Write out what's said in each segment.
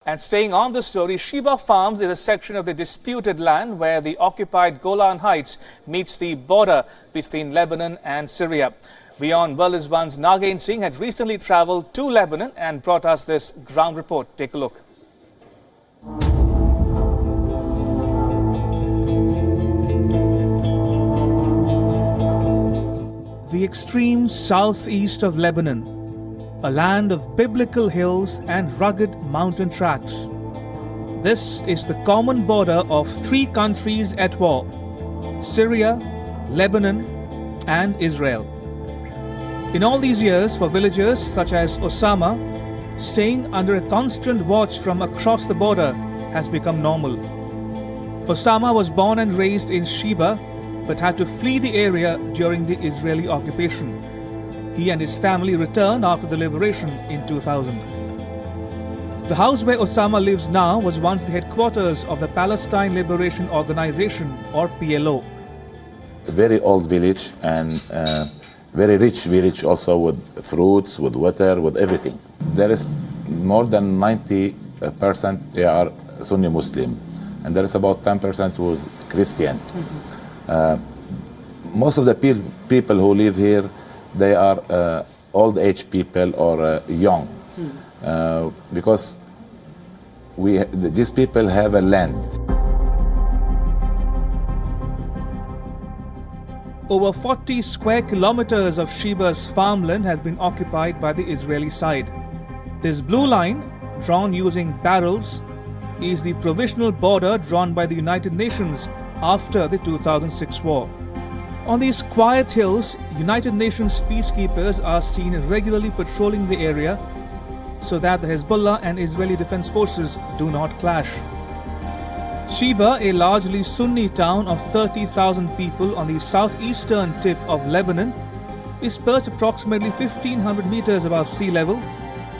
And staying on the story, Sheba Farms is a section of the disputed land where the occupied Golan Heights meets the border between Lebanon and Syria. Wion Berlin One's Nagain Singh had recently travelled to Lebanon and brought us this ground report. Take a look. The extreme southeast of Lebanon, a land of biblical hills and rugged mountain tracks. This is the common border of three countries at war: Syria, Lebanon, and Israel. In all these years, for villagers such as Osama, staying under a constant watch from across the border has become normal. Osama was born and raised in Sheba, but had to flee the area during the Israeli occupation. He and his family returned after the liberation in 2000. The house where Osama lives now was once the headquarters of the Palestine Liberation Organization, or PLO. A very old village and very rich village also, with fruits, with water, with everything. There is more than 90% they are Sunni Muslim, and there is about 10% who is Christian. Most of the people who live here, they are old age people or young, because these people have a land. Over 40 square kilometers of Sheba's farmland has been occupied by the Israeli side. This blue line, drawn using barrels, is the provisional border drawn by the United Nations after the 2006 war. On these quiet hills, United Nations peacekeepers are seen regularly patrolling the area so that the Hezbollah and Israeli Defense Forces do not clash. Sheba, a largely Sunni town of 30,000 people on the southeastern tip of Lebanon, is perched approximately 1,500 meters above sea level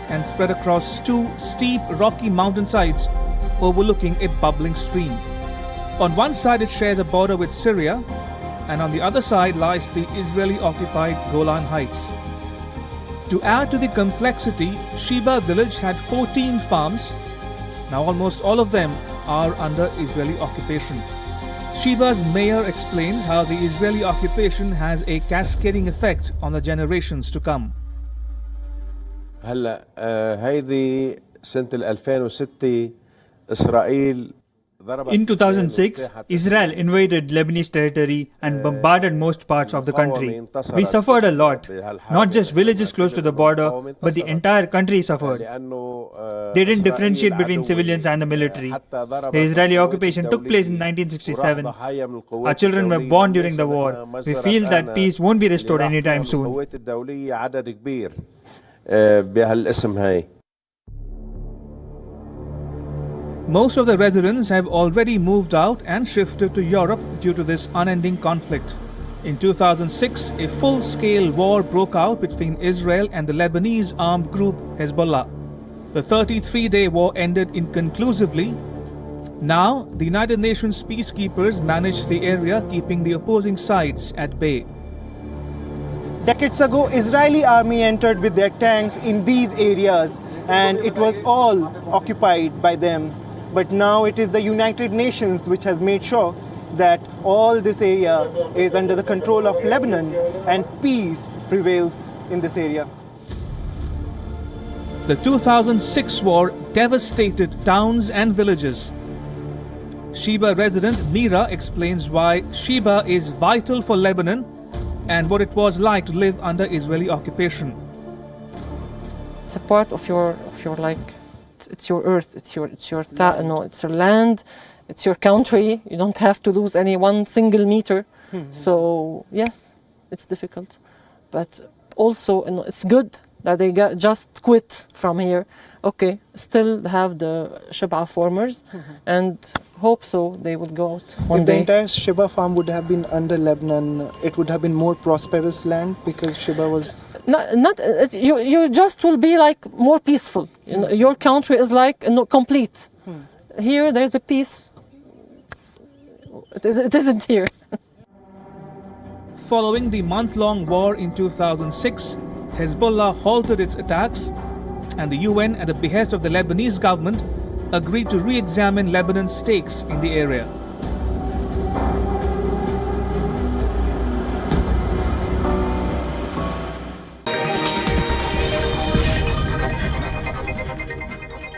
and spread across two steep rocky mountainsides overlooking a bubbling stream. On one side it shares a border with Syria, and on the other side lies the Israeli-occupied Golan Heights. To add to the complexity, Sheba village had 14 farms. Now almost all of them are under Israeli occupation. Sheba's mayor explains how the Israeli occupation has a cascading effect on the generations to come. هلا هيدي سنة 2006 إسرائيل. In 2006, Israel invaded Lebanese territory and bombarded most parts of the country. We suffered a lot. Not just villages close to the border, but the entire country suffered. They didn't differentiate between civilians and the military. The Israeli occupation took place in 1967. Our children were born during the war. We feel that peace won't be restored anytime soon. Most of the residents have already moved out and shifted to Europe due to this unending conflict. In 2006, a full-scale war broke out between Israel and the Lebanese armed group Hezbollah. The 33-day war ended inconclusively. Now, the United Nations peacekeepers manage the area, keeping the opposing sides at bay. Decades ago, Israeli army entered with their tanks in these areas, and it was all occupied by them. But now it is the United Nations which has made sure that all this area is under the control of Lebanon and peace prevails in this area. The 2006 war devastated towns and villages. Sheba resident Mira explains why Sheba is vital for Lebanon and what it was like to live under Israeli occupation. It's a part of your like, it's your earth, it's your land, it's your country. You don't have to lose any one single meter. So yes, it's difficult, but also it's good that they just quit from here. Okay, still have the Sheba farmers, and hope so they would go out one day. If the entire Sheba farm would have been under Lebanon, it would have been more prosperous land because Sheba was... You just will be like more peaceful. You know, your country is like complete. Here there's a peace. It isn't here. Following the month-long war in 2006, Hezbollah halted its attacks, and the UN, at the behest of the Lebanese government, agreed to re-examine Lebanon's stakes in the area.